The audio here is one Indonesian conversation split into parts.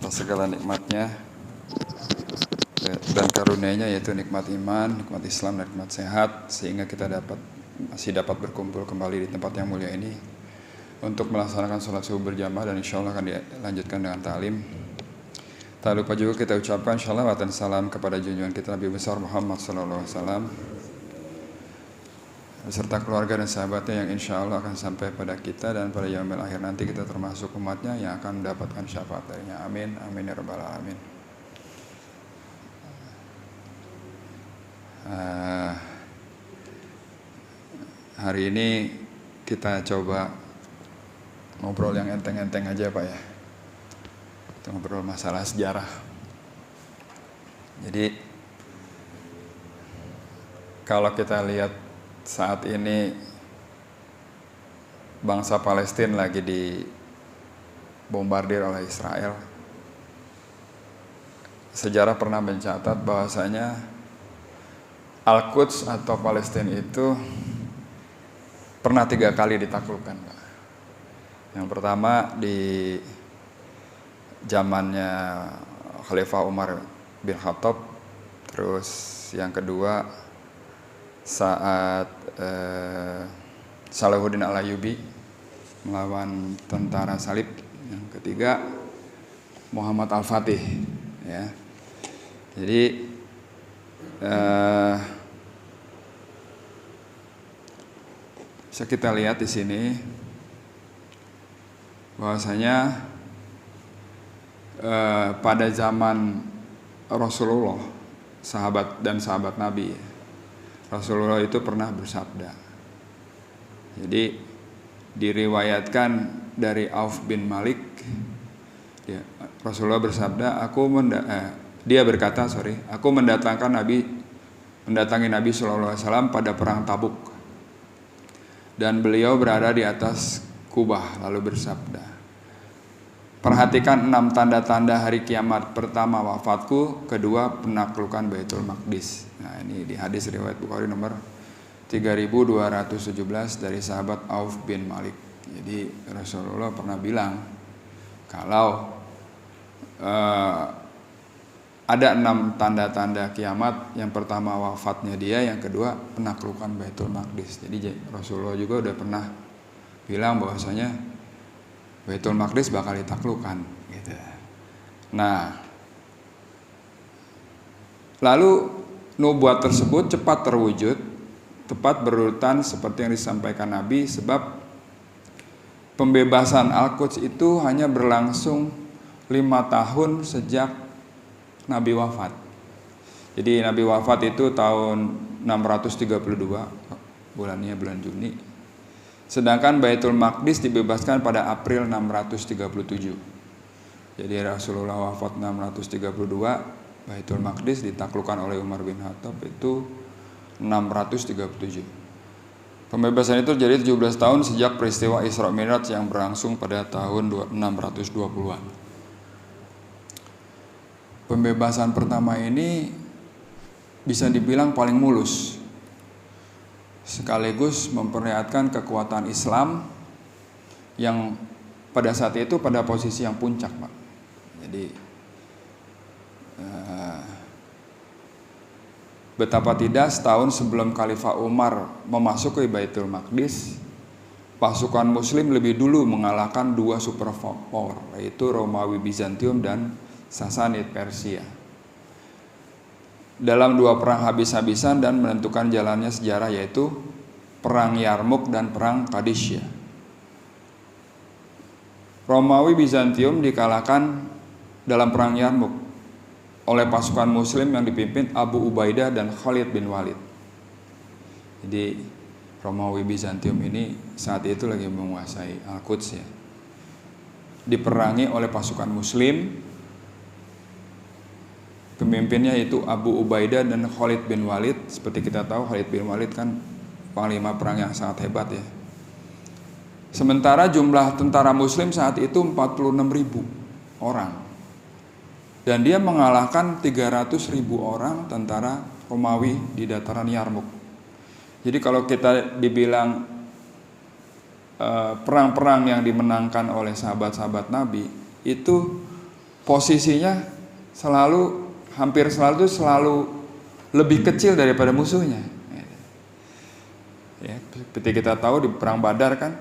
atas segala nikmatnya dan karunia-Nya, yaitu nikmat iman, nikmat Islam, dan nikmat sehat, sehingga kita masih dapat berkumpul kembali di tempat yang mulia ini untuk melaksanakan sholat subuh berjamaah, dan insya Allah akan dilanjutkan dengan ta'lim. Tak lupa juga kita ucapkan shalawat dan salam kepada junjungan kita Nabi besar Muhammad SAW beserta keluarga dan sahabatnya yang insya Allah akan sampai pada kita, dan pada yaumil akhir nanti kita termasuk umatnya yang akan mendapatkan syafaat darinya. Amin, amin ya rabbal alamin. Hari ini kita coba ngobrol yang enteng-enteng aja Pak ya. Kita ngobrol masalah sejarah. Jadi kalau kita lihat saat ini bangsa Palestina lagi dibombardir oleh Israel. Sejarah pernah mencatat bahwasanya Al-Quds atau Palestina itu pernah 3 kali ditaklukkan. Yang pertama di zamannya Khalifah Umar bin Khattab, terus yang kedua saat Salahuddin Al-Ayyubi melawan tentara Salib, yang ketiga Muhammad Al-Fatih ya. Jadi bisa kita lihat di sini bahwasanya pada zaman Rasulullah, sahabat Nabi, Rasulullah itu pernah bersabda. Jadi diriwayatkan dari Auf bin Malik, Rasulullah bersabda, aku mendatangi Nabi SAW pada perang Tabuk, dan beliau berada di atas kubah lalu bersabda, perhatikan 6 tanda-tanda hari kiamat. Pertama, wafatku. Kedua, penaklukan Baitul Maqdis. Nah, ini di hadis riwayat Bukhari nomor 3217 dari sahabat Auf bin Malik. Jadi Rasulullah pernah bilang kalau ada 6 tanda-tanda kiamat. Yang pertama wafatnya dia, yang kedua penaklukan Baitul Maqdis. Jadi Rasulullah juga udah pernah bilang bahwasanya Baitul Maqdis bakal ditaklukkan gitu. Nah, lalu nubuat tersebut cepat terwujud, tepat berurutan seperti yang disampaikan Nabi, sebab pembebasan Al-Quds itu hanya berlangsung 5 tahun sejak Nabi wafat. Jadi Nabi wafat itu tahun 632, bulannya bulan Juni. Sedangkan Baitul Maqdis dibebaskan pada April 637. Jadi Rasulullah wafat 632, Baitul Maqdis ditaklukkan oleh Umar bin Khattab itu 637. Pembebasan itu terjadi 17 tahun sejak peristiwa Isra Mi'raj yang berlangsung pada tahun 620-an. Pembebasan pertama ini bisa dibilang paling mulus, sekaligus memperlihatkan kekuatan Islam yang pada saat itu pada posisi yang puncak, Pak. Jadi betapa tidak, setahun sebelum Khalifah Umar memasuki Baitul Maqdis, pasukan Muslim lebih dulu mengalahkan 2 superpower, yaitu Romawi Bizantium dan Sasanid Persia, dalam 2 perang habis-habisan dan menentukan jalannya sejarah, yaitu Perang Yarmuk dan Perang Qadisiyah. Romawi Bizantium dikalahkan dalam Perang Yarmuk oleh pasukan Muslim yang dipimpin Abu Ubaidah dan Khalid bin Walid. Jadi Romawi Bizantium ini saat itu lagi menguasai Al-Quds ya. Diperangi oleh pasukan Muslim. Pemimpinnya itu Abu Ubaidah dan Khalid bin Walid. Seperti kita tahu, Khalid bin Walid kan panglima perang yang sangat hebat ya. Sementara jumlah tentara Muslim saat itu 46.000 orang. Dan dia mengalahkan 300.000 orang tentara Romawi di dataran Yarmuk. Jadi kalau kita dibilang perang-perang yang dimenangkan oleh sahabat-sahabat Nabi, itu posisinya hampir selalu lebih kecil daripada musuhnya. Ya, seperti kita tahu di perang Badar kan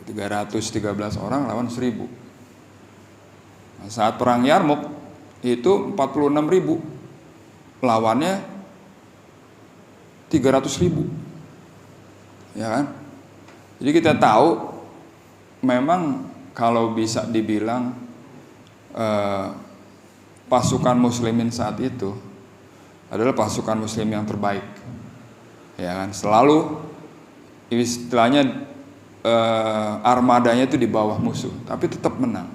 313 orang lawan 1000. Nah, saat perang Yarmuk itu 46.000, lawannya 300.000. Ya kan? Jadi kita tahu memang kalau bisa dibilang pasukan muslimin saat itu adalah pasukan muslim yang terbaik. Ya kan? Selalu istilahnya armadanya itu di bawah musuh, tapi tetap menang.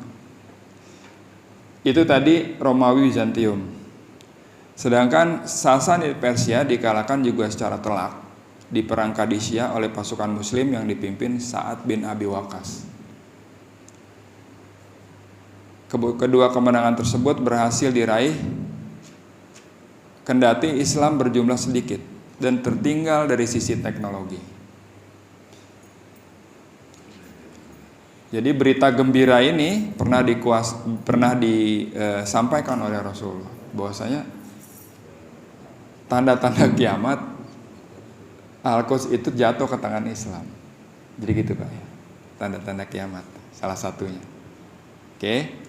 Itu tadi Romawi Bizantium. Sedangkan Sasanid Persia dikalahkan juga secara telak di perang Qadisiyah oleh pasukan muslim yang dipimpin Sa'ad bin Abi Waqqas. Kedua kemenangan tersebut berhasil diraih kendati Islam berjumlah sedikit dan tertinggal dari sisi teknologi. Jadi berita gembira ini pernah disampaikan oleh Rasulullah bahwasanya tanda-tanda kiamat Al-Quds itu jatuh ke tangan Islam. Jadi gitu Pak ya. Tanda-tanda kiamat salah satunya. Oke.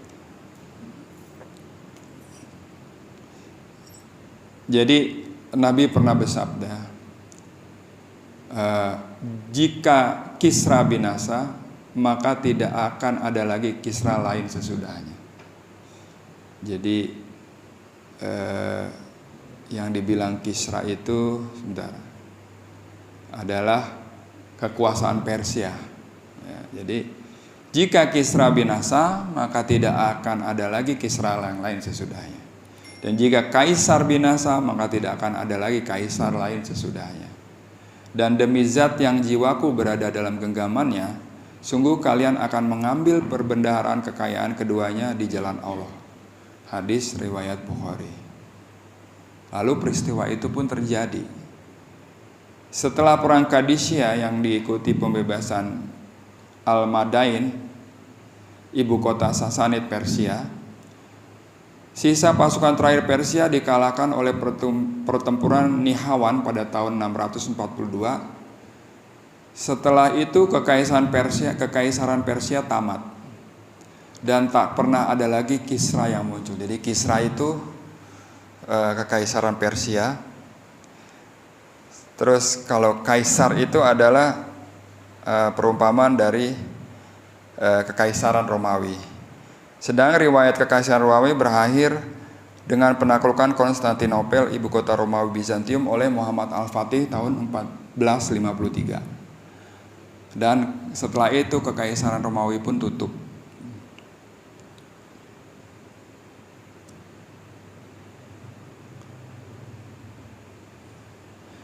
Jadi Nabi pernah bersabda, jika Kisra binasa, maka tidak akan ada lagi Kisra lain sesudahnya. Jadi yang dibilang Kisra itu adalah kekuasaan Persia. Ya, jadi jika Kisra binasa, maka tidak akan ada lagi Kisra yang lain sesudahnya. Dan jika kaisar binasa, maka tidak akan ada lagi kaisar lain sesudahnya. Dan demi zat yang jiwaku berada dalam genggamannya, sungguh kalian akan mengambil perbendaharaan kekayaan keduanya di jalan Allah. Hadis riwayat Bukhari. Lalu peristiwa itu pun terjadi. Setelah perang Qadisiyah yang diikuti pembebasan Al-Madain, ibu kota Sasanid Persia, sisa pasukan terakhir Persia dikalahkan oleh pertempuran Nihawan pada tahun 642. Setelah itu kekaisaran Persia tamat dan tak pernah ada lagi Kisra yang muncul. Jadi Kisra itu kekaisaran Persia. Terus kalau kaisar itu adalah perumpamaan dari kekaisaran Romawi. Sedang riwayat kekaisaran Romawi berakhir dengan penaklukan Konstantinopel, ibu kota Romawi Bizantium, oleh Muhammad Al-Fatih tahun 1453. Dan setelah itu kekaisaran Romawi pun tutup.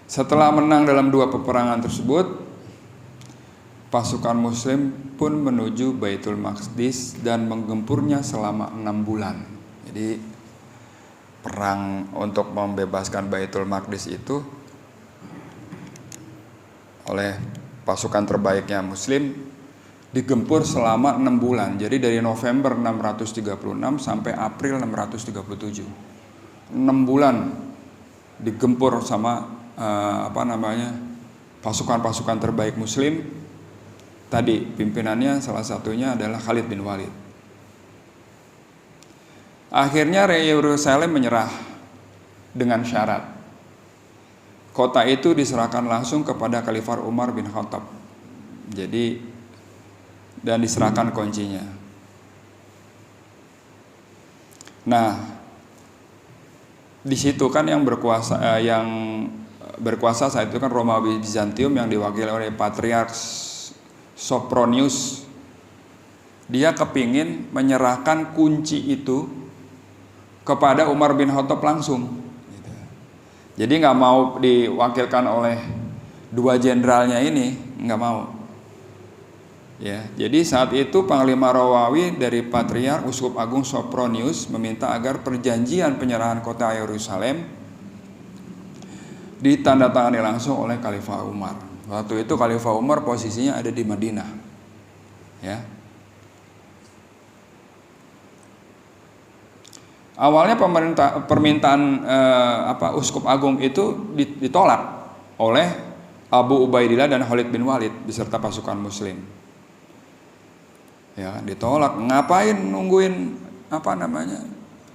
Setelah menang dalam dua peperangan tersebut, pasukan muslim pun menuju Baitul Maqdis dan menggempurnya selama 6 bulan. Jadi perang untuk membebaskan Baitul Maqdis itu oleh pasukan terbaiknya muslim digempur selama 6 bulan. Jadi dari November 636 sampai April 637. 6 bulan digempur sama pasukan-pasukan terbaik muslim. Tadi pimpinannya salah satunya adalah Khalid bin Walid. Akhirnya Yerusalem menyerah dengan syarat kota itu diserahkan langsung kepada Khalifah Umar bin Khattab. Jadi dan diserahkan kuncinya. Nah, di situ kan yang berkuasa saat itu kan Romawi Bizantium yang diwakili oleh Patriark Sopronius. Dia kepingin menyerahkan kunci itu kepada Umar bin Khattab langsung. Jadi nggak mau diwakilkan oleh dua jenderalnya ini, nggak mau. Ya, jadi saat itu Panglima Romawi dari Patriark Uskup Agung Sopronius meminta agar perjanjian penyerahan kota Yerusalem ditandatangani langsung oleh Khalifah Umar. Waktu itu Khalifah Umar posisinya ada di Madinah. Ya. Awalnya permintaan Uskup Agung itu ditolak oleh Abu Ubaidillah dan Khalid bin Walid beserta pasukan Muslim. Ya, ditolak. Ngapain nungguin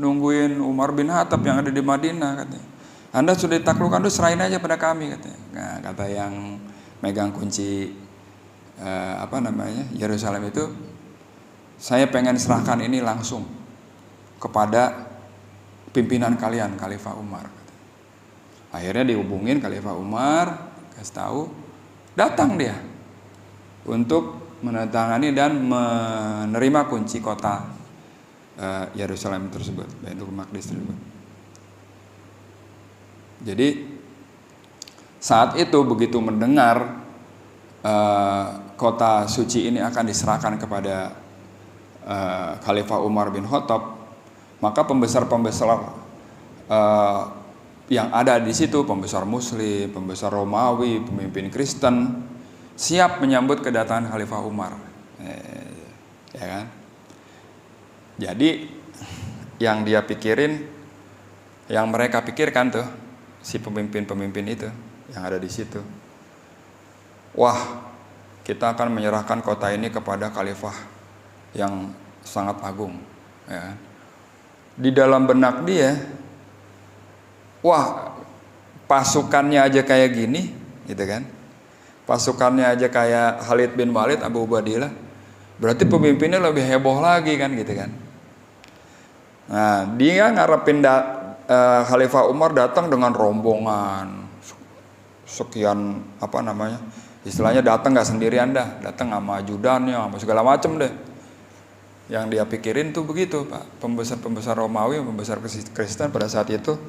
nungguin Umar bin Khattab yang ada di Madinah, katanya. Anda sudah ditaklukkan, serahin aja pada kami, katanya. Nah, kata yang megang kunci Yerusalem itu, saya pengen serahkan ini langsung kepada pimpinan kalian, Khalifah Umar. Akhirnya dihubungin Khalifah Umar, kasih tahu, datang dia untuk menandatangani dan menerima kunci kota Yerusalem tersebut, Baitul Maqdis tersebut. Jadi saat itu begitu mendengar kota suci ini akan diserahkan kepada Khalifah Umar bin Khattab, maka pembesar-pembesar yang ada di situ, pembesar Muslim, pembesar Romawi, pemimpin Kristen, siap menyambut kedatangan Khalifah Umar, ya kan? Jadi yang mereka pikirkan tuh, si pemimpin-pemimpin itu yang ada di situ, wah, kita akan menyerahkan kota ini kepada Khalifah yang sangat agung, ya kan? Di dalam benak dia, wah, pasukannya aja kayak gini, gitu kan? Pasukannya aja kayak Khalid bin Walid, Abu Ubaidillah, berarti pemimpinnya lebih heboh lagi kan, gitu kan? Nah, dia ngarepin Khalifah Umar datang dengan rombongan sekian, istilahnya datang nggak sendirian dah, datang sama ajudannya, sama segala macem deh. Yang dia pikirin tuh begitu, Pak. Pembesar Romawi, pembesar Kristen pada saat itu,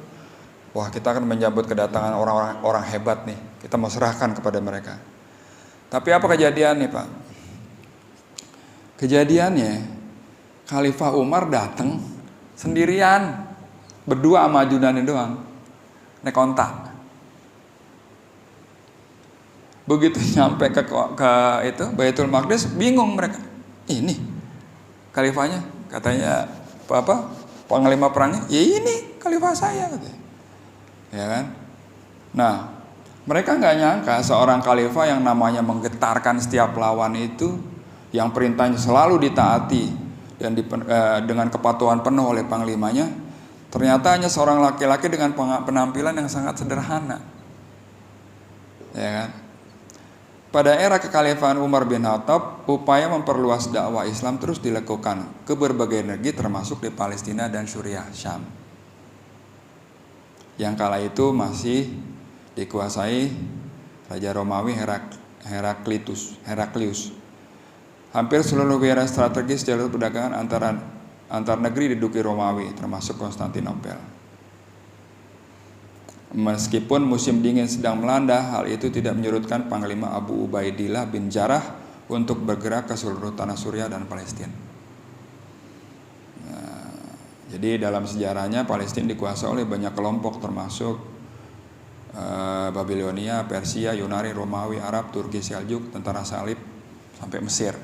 wah, kita akan menyambut kedatangan orang hebat nih, kita mau serahkan kepada mereka. Tapi apa kejadiannya, Pak? Kejadiannya Khalifah Umar datang sendirian, berdua sama ajudannya doang, naik onta. Begitu nyampe ke itu Baitul Maqdis, bingung mereka. Ini khalifahnya, katanya panglima perangnya, ya ini khalifah saya, katanya. Ya kan? Nah, mereka nggak nyangka seorang khalifah yang namanya menggetarkan setiap lawan itu, yang perintahnya selalu ditaati dan dengan kepatuhan penuh oleh panglimanya, ternyata hanya seorang laki-laki dengan penampilan yang sangat sederhana. Ya kan? Pada era kekhalifahan Umar bin Khattab, upaya memperluas dakwah Islam terus dilakukan ke berbagai negeri, termasuk di Palestina dan Suriah, Syam, yang kala itu masih dikuasai Raja Romawi Heraklius. Hampir seluruh wilayah strategis jalur perdagangan antar negeri diduduki Romawi, termasuk Konstantinopel. Meskipun musim dingin sedang melanda, hal itu tidak menyurutkan Panglima Abu Ubaidillah bin Jarrah untuk bergerak ke seluruh tanah Suriah dan Palestina. Jadi dalam sejarahnya Palestina dikuasai oleh banyak kelompok, termasuk Babilonia, Persia, Yunani, Romawi, Arab, Turki, Seljuk, tentara salib, sampai Mesir,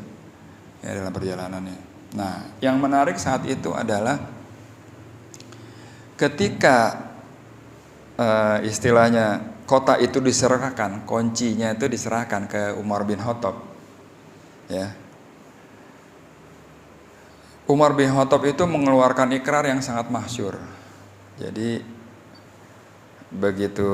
ya, dalam perjalanannya. Nah, yang menarik saat itu adalah ketika istilahnya kota itu diserahkan, kuncinya itu diserahkan ke Umar bin Khattab, ya. Umar bin Khattab itu mengeluarkan ikrar yang sangat masyhur. Jadi begitu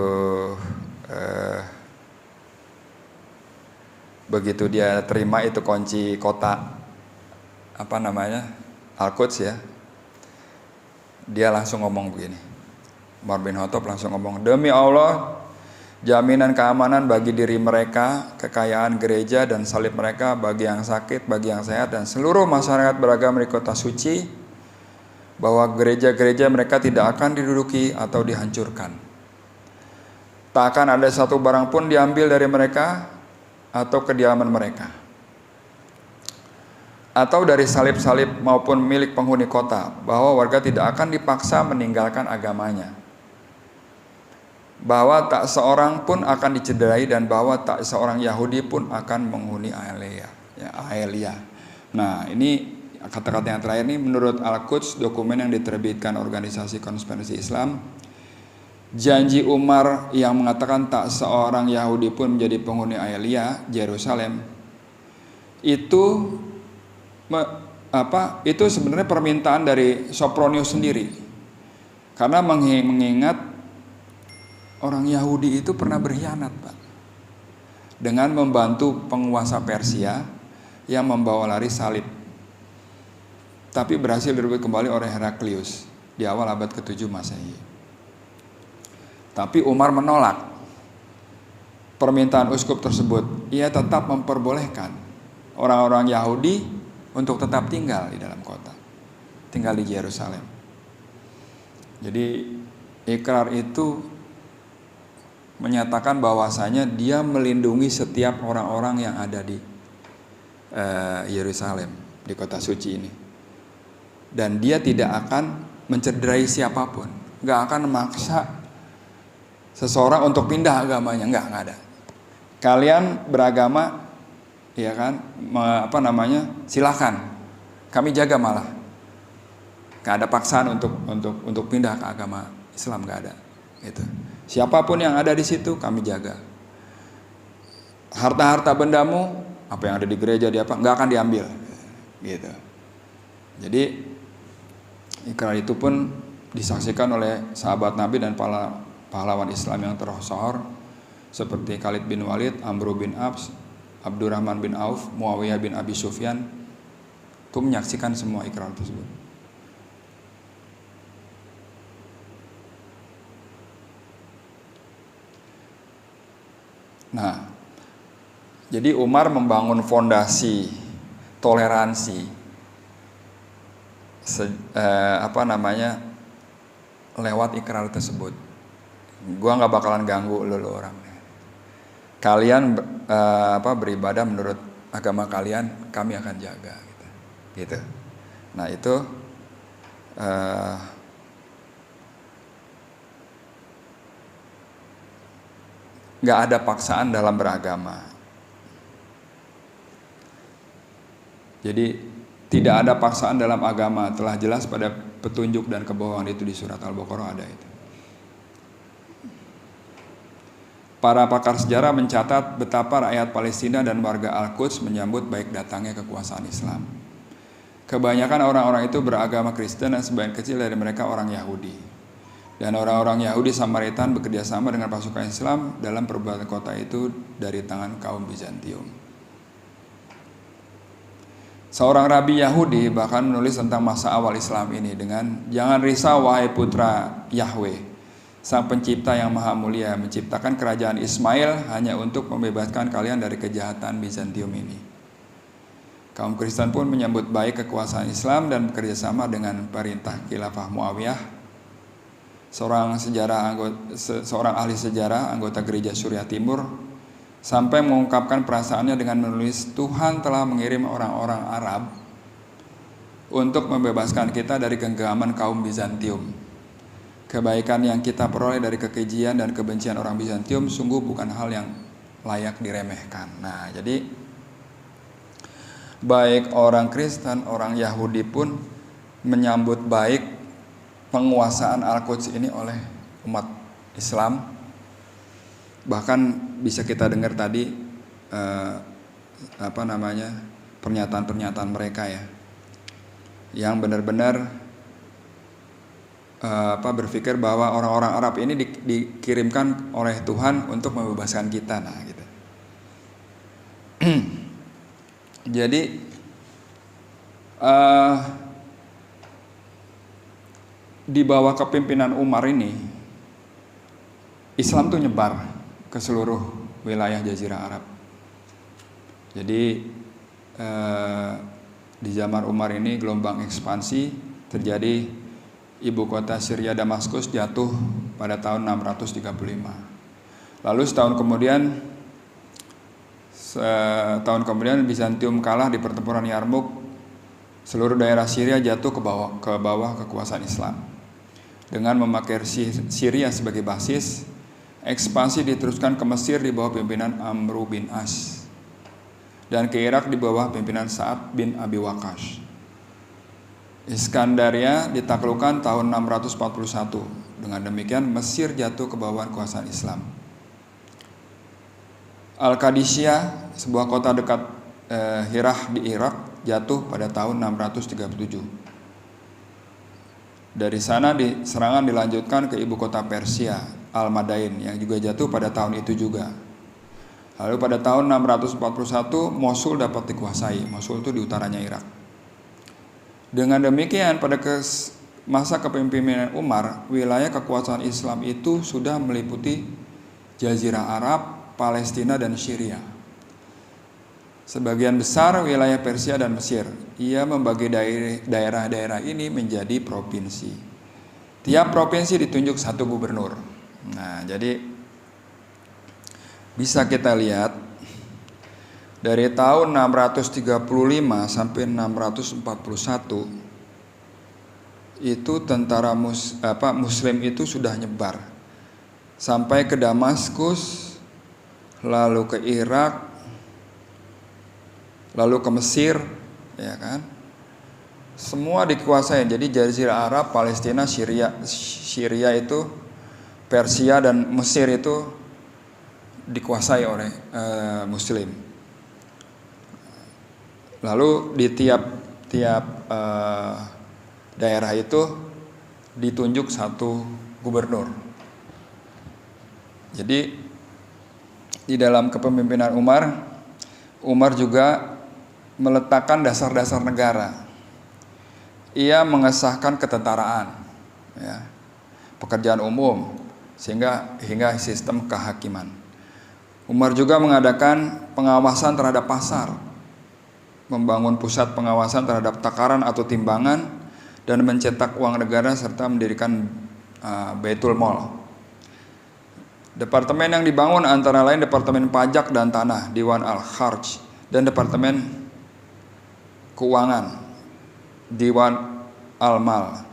dia terima itu kunci kota Al-Quds, ya, dia langsung ngomong begini. Umar bin Khattab langsung ngomong, demi Allah, jaminan keamanan bagi diri mereka, kekayaan gereja dan salib mereka, bagi yang sakit, bagi yang sehat, dan seluruh masyarakat beragama di kota suci, bahwa gereja-gereja mereka tidak akan diduduki atau dihancurkan. Tak akan ada satu barang pun diambil dari mereka atau kediaman mereka, atau dari salib-salib maupun milik penghuni kota, bahwa warga tidak akan dipaksa meninggalkan agamanya, bahwa tak seorang pun akan dicederai, dan bahwa tak seorang Yahudi pun akan menghuni Aelia. Nah, ini kata-kata yang terakhir ini, menurut Al-Quds, dokumen yang diterbitkan Organisasi Konspirasi Islam, janji Umar yang mengatakan tak seorang Yahudi pun menjadi penghuni Aelia, Yerusalem, itu sebenarnya permintaan dari Sopronius sendiri, karena mengingat orang Yahudi itu pernah berkhianat, Pak, dengan membantu penguasa Persia yang membawa lari salib, tapi berhasil direbut kembali oleh Heraklius di awal abad ke-7 Masehi. Tapi Umar menolak permintaan uskup tersebut. Ia tetap memperbolehkan orang-orang Yahudi untuk tetap tinggal di dalam kota, tinggal di Yerusalem. Jadi ikrar itu menyatakan bahwasanya dia melindungi setiap orang-orang yang ada di Yerusalem, di kota suci ini, dan dia tidak akan mencederai siapapun, nggak akan memaksa seseorang untuk pindah agamanya, nggak ada. Kalian beragama, ya kan, silakan, kami jaga, malah nggak ada paksaan untuk pindah ke agama Islam, nggak ada. Gitu. Siapapun yang ada di situ kami jaga. Harta-harta bendamu, apa yang ada di gereja, nggak akan diambil. Gitu. Jadi ikrar itu pun disaksikan oleh sahabat Nabi dan pahlawan Islam yang tersohor seperti Khalid bin Walid, Amr bin Abs, Abdurrahman bin Auf, Muawiyah bin Abi Sufyan, itu menyaksikan semua ikrar tersebut. Nah, jadi Umar membangun fondasi toleransi, lewat ikrar tersebut. Gua nggak bakalan ganggu lo orang. Kalian beribadah menurut agama kalian, kami akan jaga. Gitu. Nah itu nggak ada paksaan dalam beragama. Jadi tidak ada paksaan dalam agama, telah jelas pada petunjuk dan kebohongan itu di surat Al-Baqarah ada itu. Para pakar sejarah mencatat betapa rakyat Palestina dan warga Al-Quds menyambut baik datangnya kekuasaan Islam. Kebanyakan orang-orang itu beragama Kristen dan sebagian kecil dari mereka orang Yahudi. Dan orang-orang Yahudi Samaritan bekerjasama dengan pasukan Islam dalam perebutkan kota itu dari tangan kaum Bizantium. Seorang rabi Yahudi bahkan menulis tentang masa awal Islam ini dengan, "Jangan risau wahai putra Yahweh, Sang Pencipta yang Maha Mulia menciptakan kerajaan Ismail hanya untuk membebaskan kalian dari kejahatan Bizantium ini." Kaum Kristen pun menyambut baik kekuasaan Islam dan bekerjasama dengan perintah Khilafah Muawiyah, seorang ahli sejarah anggota Gereja Suriah Timur, sampai mengungkapkan perasaannya dengan menulis, "Tuhan telah mengirim orang-orang Arab untuk membebaskan kita dari genggaman kaum Bizantium. Kebaikan yang kita peroleh dari kekejian dan kebencian orang Bizantium sungguh bukan hal yang layak diremehkan." Nah, jadi baik orang Kristen, orang Yahudi pun menyambut baik penguasaan Al-Quds ini oleh umat Islam. Bahkan bisa kita dengar tadi pernyataan-pernyataan mereka ya, yang benar-benar berpikir bahwa orang-orang Arab ini dikirimkan oleh Tuhan untuk membebaskan kita. Nah, gitu. Jadi di bawah kepemimpinan Umar ini, Islam tuh nyebar ke seluruh wilayah Jazirah Arab. Jadi di zaman Umar ini gelombang ekspansi terjadi. Ibu kota Syria Damaskus jatuh pada tahun 635. Lalu setahun kemudian Bizantium kalah di pertempuran Yarmuk. Seluruh daerah Syria jatuh ke bawah kekuasaan Islam. Dengan memakai Syria sebagai basis, ekspansi diteruskan ke Mesir di bawah pimpinan Amr bin As, dan ke Irak di bawah pimpinan Sa'ad bin Abi Waqqas. Iskandaria ditaklukkan tahun 641. Dengan demikian Mesir jatuh ke bawah kekuasaan Islam. Al-Qadisiyah, sebuah kota dekat Hirah di Irak, jatuh pada tahun 637. Dari sana serangan dilanjutkan ke ibu kota Persia, Al-Madain, yang juga jatuh pada tahun itu juga. Lalu pada tahun 641 Mosul dapat dikuasai. Mosul itu di utaranya Irak. Dengan demikian pada masa kepemimpinan Umar, wilayah kekuasaan Islam itu sudah meliputi Jazirah Arab, Palestina, dan Syria. Sebagian besar wilayah Persia dan Mesir. Ia membagi daerah-daerah ini menjadi provinsi. Tiap provinsi ditunjuk satu gubernur. Nah, jadi bisa kita lihat dari tahun 635 sampai 641 itu tentara Muslim itu sudah nyebar sampai ke Damaskus, lalu ke Irak, lalu ke Mesir, ya kan? Semua dikuasai. Jadi Jazirah Arab, Palestina, Syria itu, Persia dan Mesir itu dikuasai oleh Muslim. Lalu di tiap daerah itu ditunjuk satu gubernur. Jadi di dalam kepemimpinan Umar juga meletakkan dasar-dasar negara. Ia mengesahkan ketentaraan, ya, pekerjaan umum, hingga sistem kehakiman. Umar juga mengadakan pengawasan terhadap pasar, membangun pusat pengawasan terhadap takaran atau timbangan, dan mencetak uang negara serta mendirikan Baitul Mal. Departemen yang dibangun antara lain Departemen Pajak dan Tanah, Diwan Al-Kharj, dan Departemen Keuangan, Diwan Al-Mal.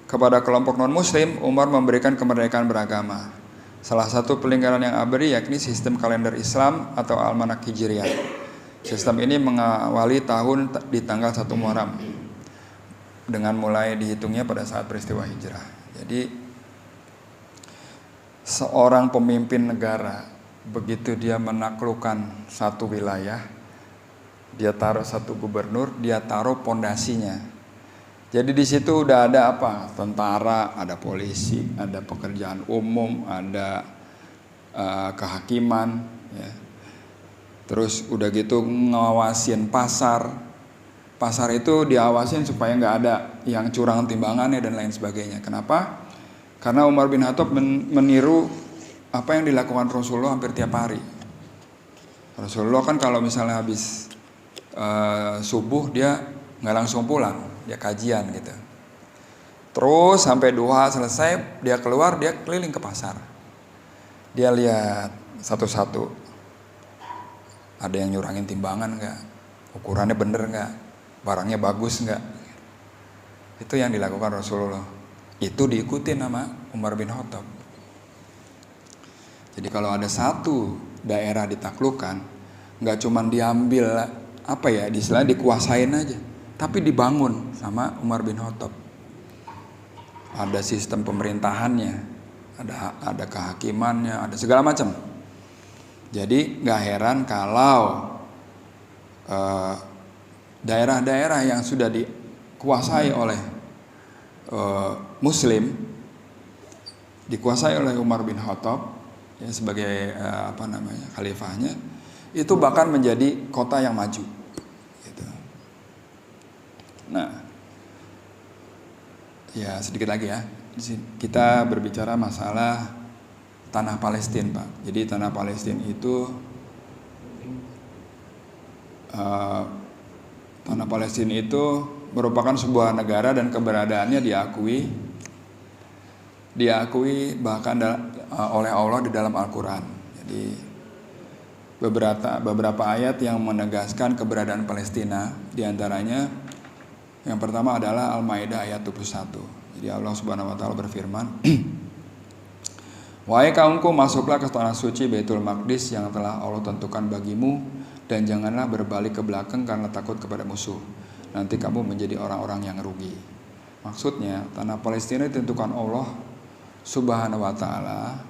Kepada kelompok non-muslim, Umar memberikan kemerdekaan beragama. Salah satu pelingkaran yang abadi yakni sistem kalender Islam atau Almanak Hijriah. Sistem ini mengawali tahun di tanggal 1 Muharram dengan mulai dihitungnya pada saat peristiwa hijrah. Jadi seorang pemimpin negara, begitu dia menaklukkan satu wilayah, dia taruh satu gubernur, dia taruh pondasinya. Jadi di situ udah ada apa? Tentara, ada polisi, ada pekerjaan umum, ada kehakiman, ya. Terus udah gitu ngawasin pasar. Pasar itu diawasin supaya nggak ada yang curang timbangannya dan lain sebagainya. Kenapa? Karena Umar bin Khattab meniru apa yang dilakukan Rasulullah hampir tiap hari. Rasulullah kan kalau misalnya habis subuh dia nggak langsung pulang, dia kajian gitu. Terus sampai duha selesai dia keluar, dia keliling ke pasar. Dia lihat satu-satu. Ada yang nyurangin timbangan nggak? Ukurannya bener nggak? Barangnya bagus nggak? Itu yang dilakukan Rasulullah. Itu diikuti sama Umar bin Khattab. Jadi kalau ada satu daerah ditaklukkan, nggak cuma diambil istilahnya dikuasain aja, tapi dibangun sama Umar bin Khattab. Ada sistem pemerintahannya, ada kehakimannya, ada segala macam. Jadi nggak heran kalau daerah-daerah yang sudah dikuasai oleh Muslim, dikuasai oleh Umar bin Khattab ya, sebagai khalifahnya, itu bahkan menjadi kota yang maju. Gitu. Nah, ya sedikit lagi ya, kita berbicara masalah tanah Palestina, Pak. Jadi tanah Palestina itu merupakan sebuah negara dan keberadaannya diakui bahkan oleh Allah di dalam Al-Quran. Jadi beberapa ayat yang menegaskan keberadaan Palestina, diantaranya yang pertama adalah Al-Maidah ayat 21. Jadi Allah Subhanahu Wa Taala berfirman, wahai kaumku, masuklah ke tanah suci Baitul Maqdis yang telah Allah tentukan bagimu, dan janganlah berbalik ke belakang karena takut kepada musuh. Nanti kamu menjadi orang-orang yang rugi. Maksudnya tanah Palestina ditentukan Allah Subhanahu wa taala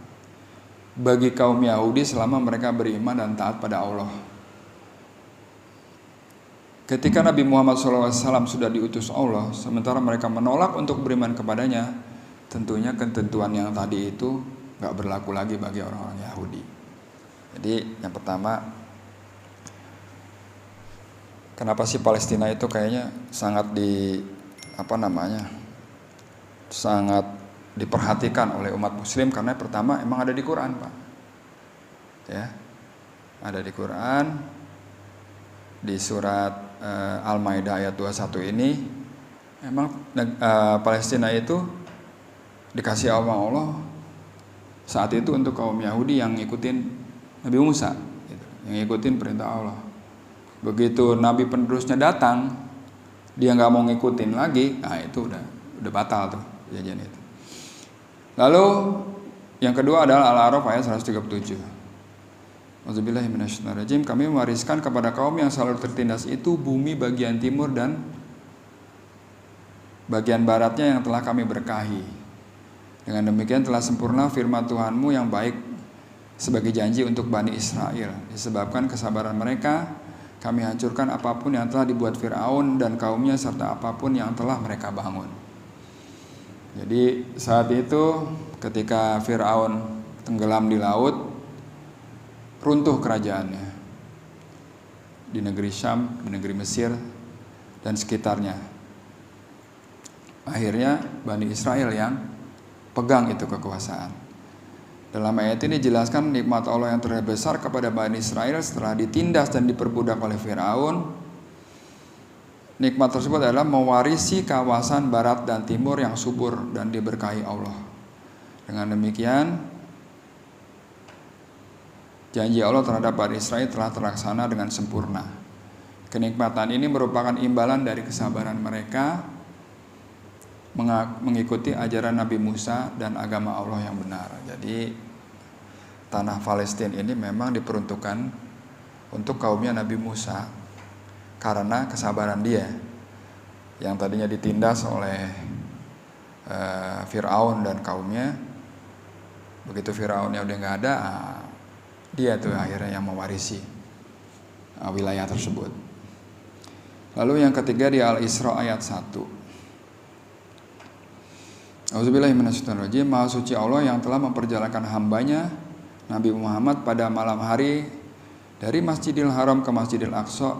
bagi kaum Yahudi selama mereka beriman dan taat pada Allah. Ketika Nabi Muhammad SAW sudah diutus Allah, sementara mereka menolak untuk beriman kepadanya, tentunya ketentuan yang tadi itu gak berlaku lagi bagi orang-orang Yahudi. Jadi yang pertama, kenapa sih Palestina itu kayaknya sangat sangat diperhatikan oleh umat Muslim, karena pertama emang ada di Quran, Pak. Ya, ada di Quran di surat Al-Maidah ayat 21 ini. Emang Palestina itu dikasih Allah saat itu untuk kaum Yahudi yang ngikutin Nabi Musa, gitu, yang ngikutin perintah Allah. Begitu Nabi penerusnya datang, dia nggak mau ngikutin lagi, nah itu udah batal tuh perjanjian itu. Lalu yang kedua adalah Al-A'raf ayat 137. Auzubillahiminasyaitonirrajim. Kami mewariskan kepada kaum yang selalu tertindas itu bumi bagian timur dan bagian baratnya yang telah kami berkahi. Dengan demikian telah sempurna firman Tuhanmu yang baik sebagai janji untuk Bani Israel. Disebabkan kesabaran mereka, kami hancurkan apapun yang telah dibuat Fir'aun dan kaumnya serta apapun yang telah mereka bangun. Jadi saat itu ketika Fir'aun tenggelam di laut, runtuh kerajaannya di negeri Syam, di negeri Mesir dan sekitarnya. Akhirnya Bani Israel yang pegang itu kekuasaan. Dalam ayat ini dijelaskan nikmat Allah yang terbesar kepada Bani Israel setelah ditindas dan diperbudak oleh Fir'aun. Nikmat tersebut adalah mewarisi kawasan barat dan timur yang subur dan diberkahi Allah. Dengan demikian, janji Allah terhadap Bani Israel telah terlaksana dengan sempurna. Kenikmatan ini merupakan imbalan dari kesabaran mereka mengikuti ajaran Nabi Musa dan agama Allah yang benar. Jadi tanah Palestina ini memang diperuntukkan untuk kaumnya Nabi Musa karena kesabaran dia yang tadinya ditindas oleh Fir'aun dan kaumnya. Begitu Fir'aunnya udah gak ada, dia tuh akhirnya yang mewarisi wilayah tersebut. Lalu yang ketiga di Al-Isra ayat 1. Auzubillahiminasyaitonirrajim. Maha suci Allah yang telah memperjalankan hambanya Nabi Muhammad pada malam hari dari Masjidil Haram ke Masjidil Aqsa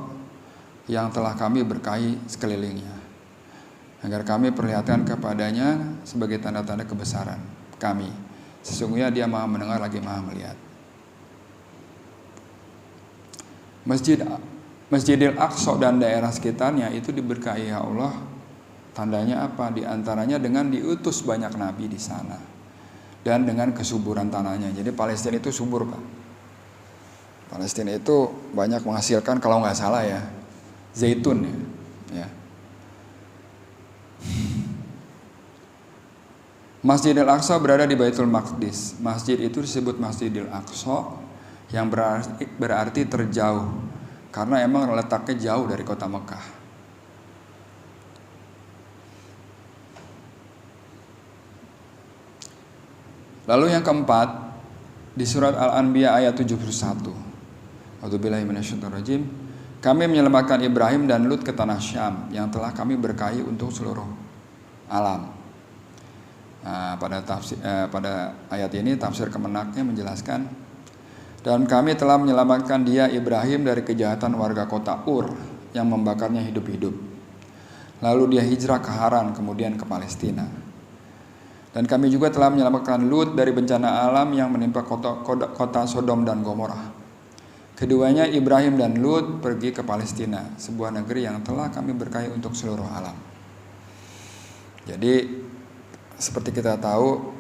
yang telah kami berkahi sekelilingnya, agar kami perlihatkan kepadanya sebagai tanda-tanda kebesaran kami. Sesungguhnya dia maha mendengar lagi maha melihat. Masjidil Aqsa dan daerah sekitarnya itu diberkahi Allah. Tandanya apa? Di antaranya dengan diutus banyak nabi di sana dan dengan kesuburan tanahnya. Jadi Palestina itu subur, Pak. Palestina itu banyak menghasilkan, kalau nggak salah ya, zaitun ya. Masjidil Aqsa berada di Baitul Maqdis. Masjid itu disebut Masjidil Aqsa yang berarti terjauh karena emang letaknya jauh dari kota Mekah. Lalu yang keempat di surat Al-Anbiya ayat 71. Auzubillahiminasyaitonirrajim. Kami menyelamatkan Ibrahim dan Lut ke tanah Syam yang telah kami berkahi untuk seluruh alam. Nah, pada ayat ini tafsir Kemenaknya menjelaskan, dan kami telah menyelamatkan dia Ibrahim dari kejahatan warga kota Ur yang membakarnya hidup-hidup. Lalu dia hijrah ke Haran, kemudian ke Palestina. Dan kami juga telah menyelamatkan Lut dari bencana alam yang menimpa kota Sodom dan Gomorrah. Keduanya Ibrahim dan Lut pergi ke Palestina, sebuah negeri yang telah kami berkahi untuk seluruh alam. Jadi seperti kita tahu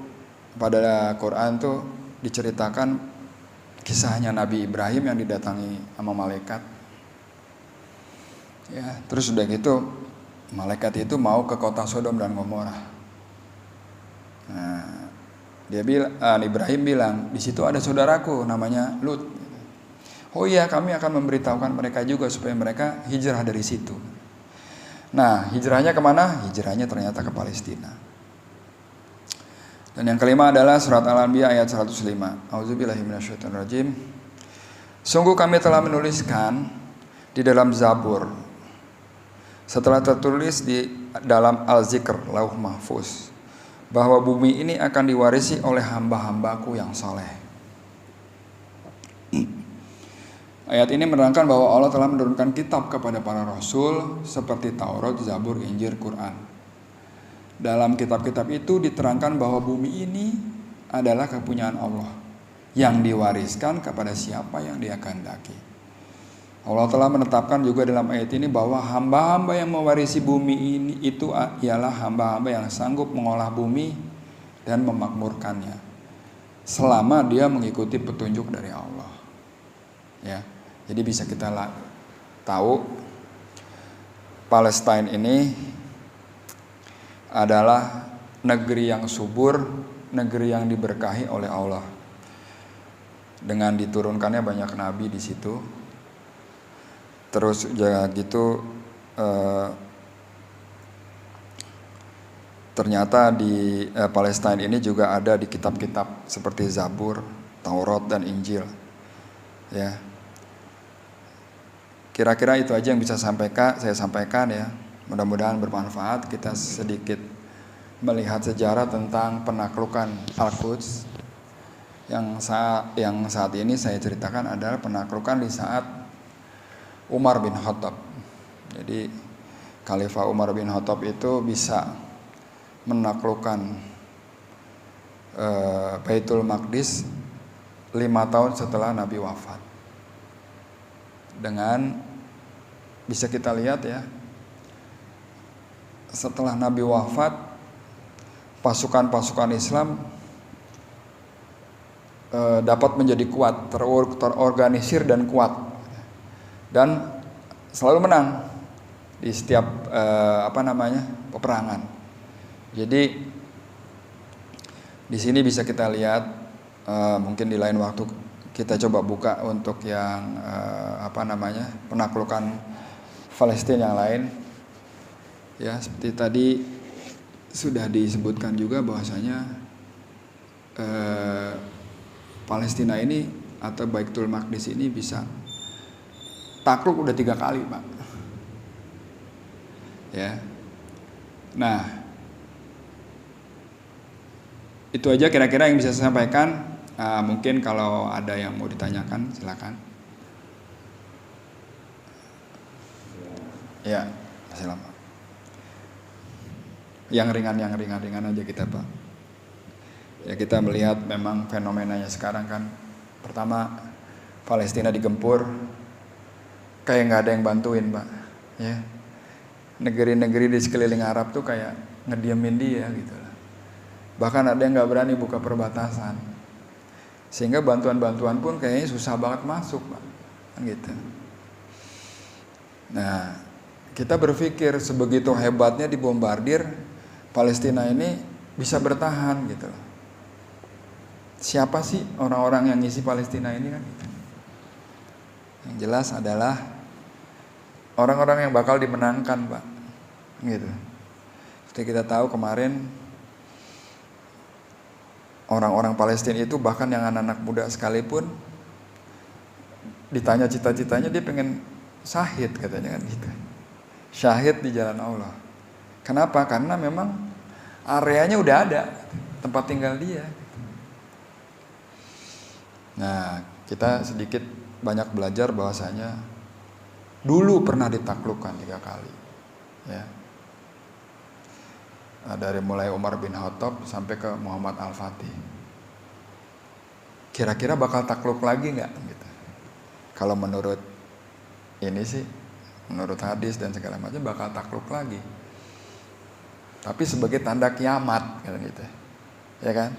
pada Quran tuh diceritakan kisahnya Nabi Ibrahim yang didatangi sama malaikat. Ya, terus udah gitu malaikat itu mau ke kota Sodom dan Gomorrah. Nah, Ibrahim bilang, di situ ada saudaraku namanya Lut. Oh iya, kami akan memberitahukan mereka juga supaya mereka hijrah dari situ. Nah, hijrahnya kemana? Hijrahnya ternyata ke Palestina. Dan yang kelima adalah surat Al-Anbiya ayat 105. Auzubillahi minasyaitonirrajim. Sungguh kami telah menuliskan di dalam Zabur, setelah tertulis di dalam Al-Zikr, Lauh Mahfuz, bahwa bumi ini akan diwarisi oleh hamba-hambaku yang soleh. Ayat ini menerangkan bahwa Allah telah menurunkan kitab kepada para rasul seperti Taurat, Zabur, Injil, Quran. Dalam kitab-kitab itu diterangkan bahwa bumi ini adalah kepunyaan Allah yang diwariskan kepada siapa yang Dia kehendaki. Allah telah menetapkan juga dalam ayat ini bahwa hamba-hamba yang mewarisi bumi ini itu ialah hamba-hamba yang sanggup mengolah bumi dan memakmurkannya selama dia mengikuti petunjuk dari Allah. Ya. Jadi bisa kita tahu Palestina ini adalah negeri yang subur, negeri yang diberkahi oleh Allah. Dengan diturunkannya banyak nabi di situ. Terus ya gitu ternyata di Palestina ini juga ada di kitab-kitab seperti Zabur, Taurat dan Injil. Ya. Kira-kira itu aja yang bisa saya sampaikan ya. Mudah-mudahan bermanfaat. Kita sedikit melihat sejarah tentang penaklukan Al-Quds. Yang saat ini saya ceritakan adalah penaklukan di saat Umar bin Khattab. Jadi Khalifah Umar bin Khattab itu bisa menaklukkan Baitul Maqdis 5 tahun setelah Nabi wafat. Dengan bisa kita lihat ya, setelah Nabi wafat, pasukan-pasukan Islam dapat menjadi kuat, terorganisir dan kuat, dan selalu menang di setiap peperangan. Jadi di sini bisa kita lihat, mungkin di lain waktu kita coba buka untuk yang penaklukan Palestina yang lain. Ya, seperti tadi sudah disebutkan juga bahwasanya Palestina ini atau Baitul Maqdis ini bisa takluk udah 3 kali, Pak. Ya. Nah, itu aja kira-kira yang bisa saya sampaikan. Mungkin kalau ada yang mau ditanyakan, silakan. Ya, masih lama. Yang ringan aja kita, Pak. Ya, kita melihat memang fenomenanya sekarang kan. Pertama, Palestina digempur, kayak nggak ada yang bantuin, Pak. Ya, negeri-negeri di sekeliling Arab tuh kayak ngediemin dia gitu. Bahkan ada yang nggak berani buka perbatasan, sehingga bantuan-bantuan pun kayaknya susah banget masuk, Pak. Kan gitu. Nah, kita berpikir sebegitu hebatnya dibombardir, Palestina ini bisa bertahan gitu. Siapa sih orang-orang yang ngisi Palestina ini kan? Yang jelas adalah orang-orang yang bakal dimenangkan, Pak. Gitu. Seperti kita tahu kemarin orang-orang Palestina itu, bahkan yang anak-anak muda sekalipun, ditanya cita-citanya dia pengen syahid katanya kan gitu. Syahid di jalan Allah. Kenapa? Karena memang areanya udah ada, tempat tinggal dia. Nah, kita sedikit banyak belajar bahwasanya dulu pernah ditaklukkan 3 kali. Ya. Dari mulai Umar bin Khattab sampai ke Muhammad Al-Fatih. Kira-kira bakal takluk lagi nggak? Gitu. Kalau menurut ini sih, menurut hadis dan segala macam bakal takluk lagi. Tapi sebagai tanda kiamat kan gitu. Ya kan?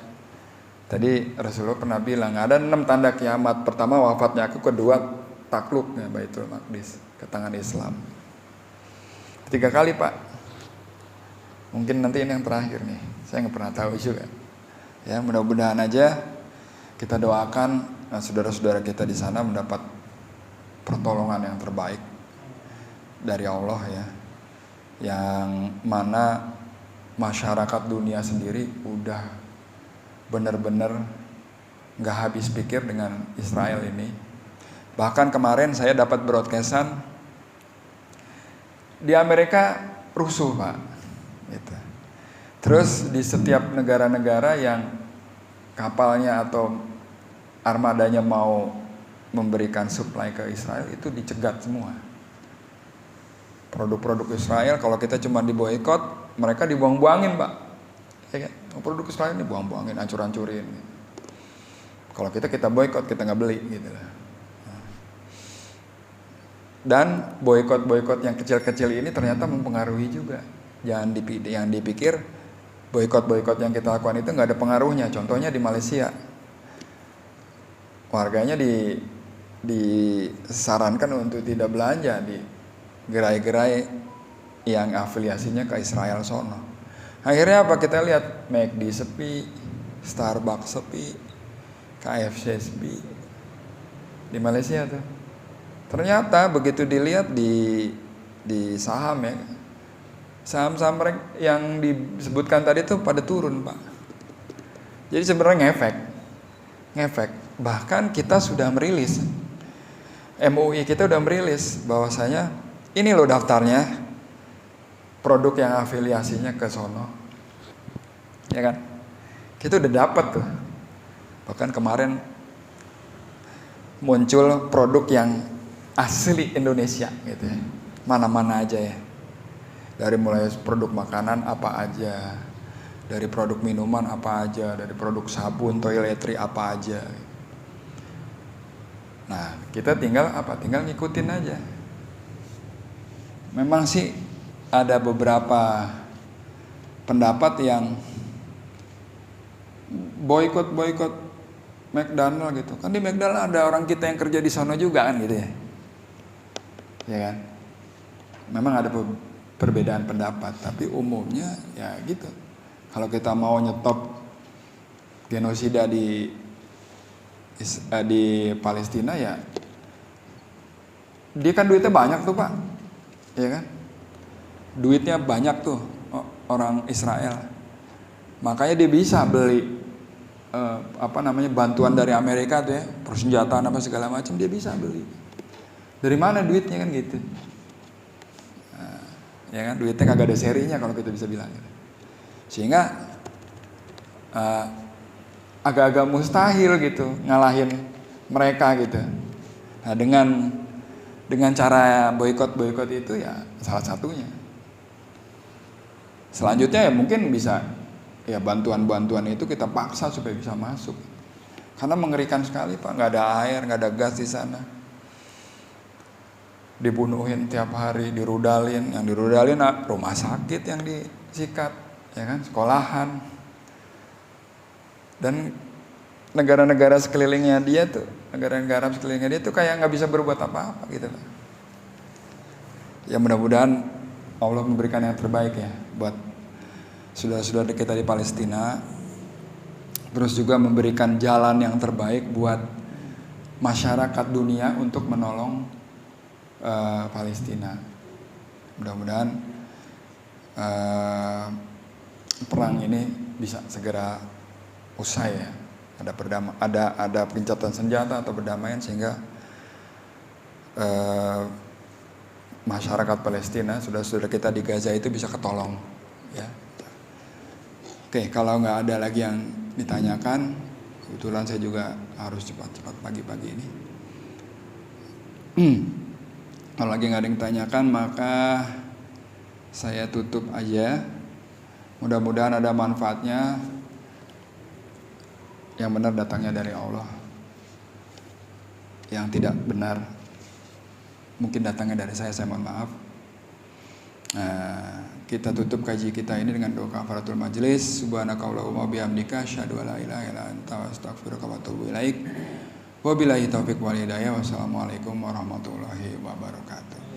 Tadi Rasulullah pernah bilang ada 6 tanda kiamat. Pertama wafatnya aku, kedua takluknya Baitul Maqdis ke tangan Islam. 3 kali, Pak. Mungkin nanti ini yang terakhir nih. Saya nggak pernah tahu juga. Ya, mudah-mudahan aja kita doakan saudara-saudara kita di sana mendapat pertolongan yang terbaik dari Allah ya. yang mana masyarakat dunia sendiri udah benar-benar nggak habis pikir dengan Israel ini. Bahkan kemarin saya dapat broadcastan di Amerika rusuh, Pak. Gitu. Terus di setiap negara-negara yang kapalnya atau armadanya mau memberikan supply ke Israel itu dicegat semua. Produk-produk Israel kalau kita cuma diboikot, mereka dibuang-buangin, Pak. Ya kan? Produk Israel ini buang-buangin, hancur-hancurin. Kalau kita boikot, kita nggak beli gitu lah. Dan boikot-boikot yang kecil-kecil ini ternyata mempengaruhi juga. Jangan dipikir boikot-boikot yang kita lakukan itu nggak ada pengaruhnya. Contohnya di Malaysia, warganya disarankan untuk tidak belanja di gerai-gerai yang afiliasinya ke Israel sono. Akhirnya apa, kita lihat McD sepi, Starbucks sepi, KFC sepi di Malaysia tuh. Ternyata begitu dilihat di saham ya, saham-saham yang disebutkan tadi tuh pada turun, Pak. Jadi sebenarnya ngefek. Bahkan kita sudah merilis, MUI kita udah merilis bahwasanya ini loh daftarnya produk yang afiliasinya ke sono, ya kan? Kita udah dapat tuh. Bahkan kemarin muncul produk yang asli Indonesia gitu ya. Mana-mana aja ya. Dari mulai produk makanan apa aja, dari produk minuman apa aja, dari produk sabun, toiletry apa aja. Nah, kita tinggal ngikutin aja. Memang sih ada beberapa pendapat yang boikot McDonald gitu. Kan di McDonald ada orang kita yang kerja di sono juga kan gitu ya. Ya kan? Memang ada perbedaan pendapat, tapi umumnya ya gitu. Kalau kita mau nyetop genosida di Palestina ya, dia kan duitnya banyak tuh, Pak. Ya kan? Duitnya banyak tuh orang Israel. Makanya dia bisa beli bantuan dari Amerika tuh ya, persenjataan apa segala macam dia bisa beli. Dari mana duitnya kan gitu. Nah, ya kan, duitnya kagak ada serinya kalau kita bisa bilang gitu. Sehingga agak-agak mustahil gitu ngalahin mereka gitu. Nah, dengan cara boikot itu ya salah satunya. Selanjutnya ya mungkin bisa ya bantuan itu kita paksa supaya bisa masuk. Karena mengerikan sekali, Pak, nggak ada air, nggak ada gas di sana. Dibunuhin tiap hari, dirudalin, yang dirudalin rumah sakit yang disikat, ya kan, sekolahan. Dan negara-negara sekelilingnya dia tuh kayak nggak bisa berbuat apa-apa gitu lah. Ya mudah-mudahan Allah memberikan yang terbaik ya buat saudara-saudara kita di Palestina, terus juga memberikan jalan yang terbaik buat masyarakat dunia untuk menolong Palestina. Mudah-mudahan perang ini bisa segera usai ya. Ada gencatan senjata atau perdamaian sehingga masyarakat Palestina, saudara-saudara kita di Gaza itu bisa ketolong ya. Oke, kalau nggak ada lagi yang ditanyakan, kebetulan saya juga harus cepat-cepat pagi-pagi ini. Kalau lagi nggak ada yang ditanyakan, maka saya tutup aja. Mudah-mudahan ada manfaatnya. Yang benar datangnya dari Allah. Yang tidak benar mungkin datangnya dari saya mohon maaf. Kita tutup kaji kita ini dengan doa kafaratul majlis. Subhanakallahumma bihamdika asyhadu an la ilaha illa anta astaghfiruka wa atubu ilaik. Wabillahi taufiq wal hidayah. Wassalamualaikum warahmatullahi wabarakatuh.